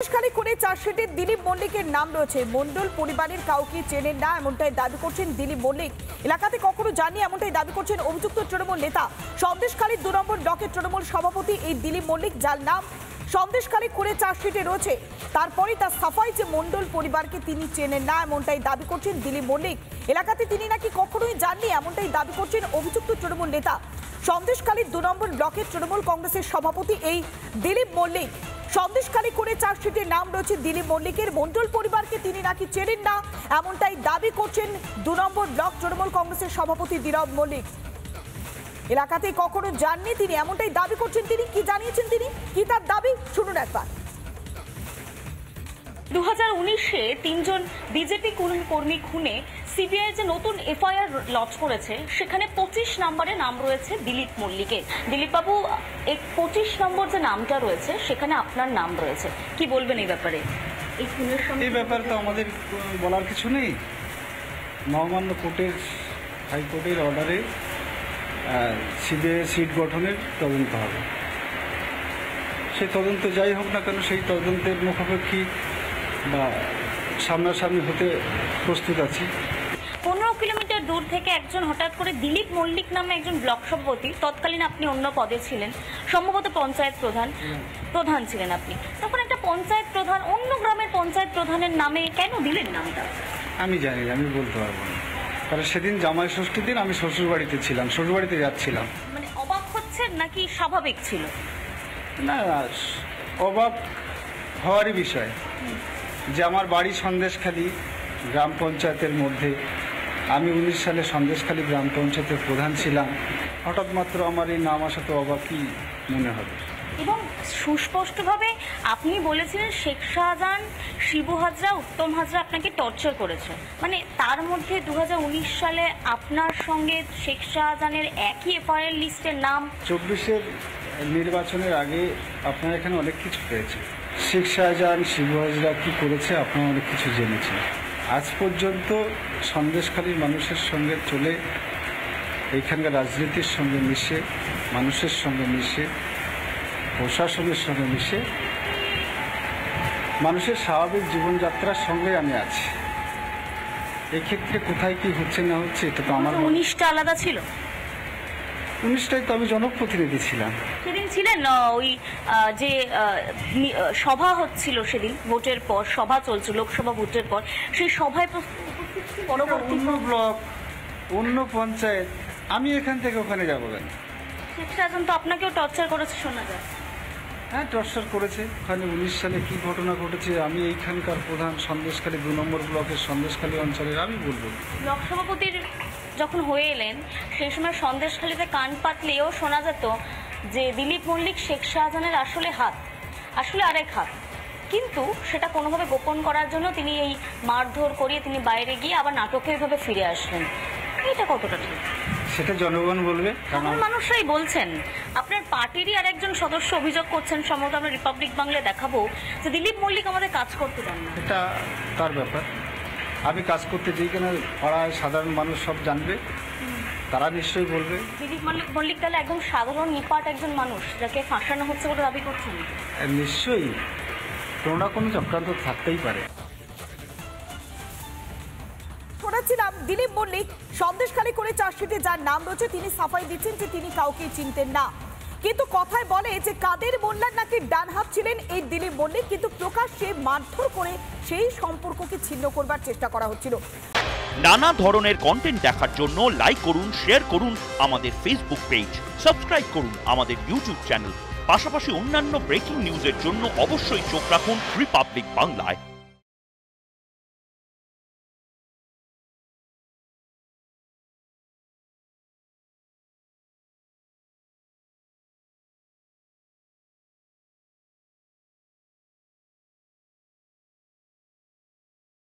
সন্দেশখালী করে চার্জশিটে দিলীপ মল্লিকের নাম রয়েছে। মণ্ডল পরিবারের কাউকে চেনেন না এমনটাই দাবি করছেন দিলীপ মল্লিক। এলাকাতে কখনো জানি এমনটাই দাবি করছেন অভিযুক্ত তৃণমূল নেতা। সন্দেশখালীর 2 নম্বর ব্লকের তৃণমূল সভাপতি এই দিলীপ মল্লিক, যার নাম সন্দেশখালী করে চার্জশিটে রয়েছে। তারপরে তার সাফাই যে মণ্ডল পরিবারকে তিনি চেনেন না এমনটাই দাবি করছেন দিলীপ মল্লিক। এলাকাতে তিনি নাকি কখনোই যাননি এমনটাই দাবি করছেন অভিযুক্ত তৃণমূল নেতা। সন্দেশখালীর 2 নম্বর ব্লকের তৃণমূল কংগ্রেসের সভাপতি এই দিলীপ মল্লিক। সন্দেশখালী করে চার্জশিটে নাম রয়েছে দিলীপ মল্লিকের। মণ্ডল পরিবারকে তিনি নাকি চেনেন না এমনটাই দাবি করছেন 2 নম্বর ব্লক তৃণমূল কংগ্রেসের সভাপতি দিলীপ মল্লিক। এলাকাতে কখনো যাননি তিনি এমনটাই দাবি করছেন তিনি। কি জানিয়েছেন তিনি, কি তার দাবি, শুনুন একবার। 2019-এ 3 জন বিজেপি কর্মী খুনে সিবিআই যে নতুন এফআইআর লঞ্চ করেছে, সেখানে 25 নম্বরে নাম রয়েছে দিলীপ মল্লিকের। দিলীপ বাবু, এই 25 নম্বর যে নামটা রয়েছে সেখানে আপনার নাম রয়েছে, কি বলবেন এই ব্যাপারে? এই খুনের সঙ্গে এই ব্যাপারে তো আমাদের বলার কিছু নেই। মহামান্য কোর্টের, হাইকোর্টের অর্ডারে সিবিআই সিট গঠনের তদন্ত হবে। সেই তদন্ত যাই হোক না কেন, সেই তদন্তের মুখোমুখি বা সামনাসামনি হতে প্রস্তুত আছি। 15 কিলোমিটার দূর থেকে একজন হঠাৎ করে দিলীপ মল্লিক নামে একজন ব্লক সভাপতি, তৎকালীন আপনি অন্য পদে ছিলেন, সম্ভবত পঞ্চায়েত প্রধান ছিলেন আপনি, তখন একটা পঞ্চায়েত প্রধান অন্য গ্রামের পঞ্চায়েত প্রধানের নামে কেন দিলেন নামটা? আমি জানি, আমি বলতে পারবো না, কারণ সেদিন জামাই ষষ্ঠীর দিন আমি শ্বশুরবাড়িতে ছিলাম, শ্বশুরবাড়িতে যাচ্ছিলাম। মানে অবাক হচ্ছেন নাকি স্বাভাবিক ছিল? না, অবাক হওয়ারই বিষয় যে আমার বাড়ি সন্দেশখালী গ্রাম পঞ্চায়েতের মধ্যে। আমি 19 সালে সন্দেশখালী গ্রাম পঞ্চায়েতের প্রধান ছিলাম। হঠাৎ মাত্র আমার এই নাম আসা তো অবাকই মনে হবে। এবং সুস্পষ্টভাবে আপনি বলেছিলেন শেখ শাহজাহান, শিবু হাজরা, উত্তম হাজরা আপনাকে টর্চার করেছে। মানে তার মধ্যে 2019 সালে আপনার সঙ্গে শেখ শাহজাহানের একই এফআইআর লিস্টের নাম। 24-এর নির্বাচনের আগে আপনারা এখানে অনেক কিছু পেয়েছে। শেখ শাহজাহান, শিবু হাজরা কী করেছে আপনারা অনেক কিছু জেনেছেন। আজ পর্যন্ত সন্দেশখালীর মানুষের সঙ্গে চলে, এইখানকার রাজনীতির সঙ্গে মিশে, মানুষের সঙ্গে মিশে, প্রশাসনের সঙ্গে মিশে, মানুষের স্বাভাবিক জীবনযাত্রার সঙ্গে আমি আছি। এক্ষেত্রে কোথায় কি হচ্ছে না হচ্ছে এটা তো আমার। 19টা আলাদা ছিল। 19টায় তো আমি জনপ্রতিনিধি ছিলাম। সেদিন ছিলেন ওই যে সভা হচ্ছিল, সেদিন ভোটের পর সভা চলছিল, লোকসভা ভোটের পর, সেই সভায় পরবর্তী অন্য ব্লক, অন্য পঞ্চায়েত, আমি এখান থেকে ওখানে যাবো কেন? শেখ শাহজাহান তো আপনাকেও টর্চার করেছে শোনা যায়। হ্যাঁ, টর্চার করেছে। ওখানে 19 সালে কী ঘটনা ঘটেছে আমি এইখানকার প্রধান, সন্দেশখালী 2 নম্বর ব্লকের সন্দেশখালী অঞ্চলের, আমি বলবো। ব্লক সভাপতির যখন হয়ে এলেন সেই সময় সন্দেশখালীতে কান পাতলেও শোনা যেত যে দিলীপ মল্লিক শেখ শাহজাহানের আসলে আরেক হাত। কিন্তু সেটা কোনোভাবে গোপন করার জন্য তিনি এই মারধর করিয়ে তিনি বাইরে গিয়ে আবার নাটকীয়ভাবে ফিরে আসলেন। এটা কতটা ঠিক? সেটা জনগণ বলবে। সাধারণ মানুষরাই বলছেন। আপনার পার্টিরই আরেকজন সদস্য অভিযোগ করছেন, সম্ভবত আমরা রিপাবলিক বাংলায় দেখাবো, যে দিলীপ মল্লিক আমাদের কাজ করতে দেন না। এটা তার ব্যাপার। আমি কাজ করতে চাই কেন পাড়ায় সাধারণ মানুষ সব জানবে, তারা নিশ্চয়ই বলবে। দিলীপ মল্লিক তাহলে একদম সাধারণ নিপাট একজন মানুষ যাকে ফাঁসানো হচ্ছে বলে দাবি করছেন? নিশ্চয়ই কোনো না কোনো চক্রান্ত থাকতেই পারে। শোনাচ্ছিলাম দিলীপ মল্লিক সন্দেশখালী করে চার্জশিটে যার নাম রয়েছে তিনি সাফাই দিচ্ছেন যে তিনি কাউকে চিনতেন না। কিন্তু কথায় বলে যে কাদের মোল্লার নাকি ডান হাত ছিলেন এই দিলীপ মল্লিক, কিন্তু প্রকাশ্যে মারধর করে সেই সম্পর্ককে ছিন্ন করবার চেষ্টা করা হচ্ছিল। নানা ধরনের কন্টেন্ট দেখার জন্য লাইক করুন, শেয়ার করুন আমাদের ফেসবুক পেজ, সাবস্ক্রাইব করুন আমাদের ইউটিউব চ্যানেল। পাশাপাশি অন্যান্য ব্রেকিং নিউজের জন্য অবশ্যই চোখ রাখুন রিপাবলিক বাংলায়।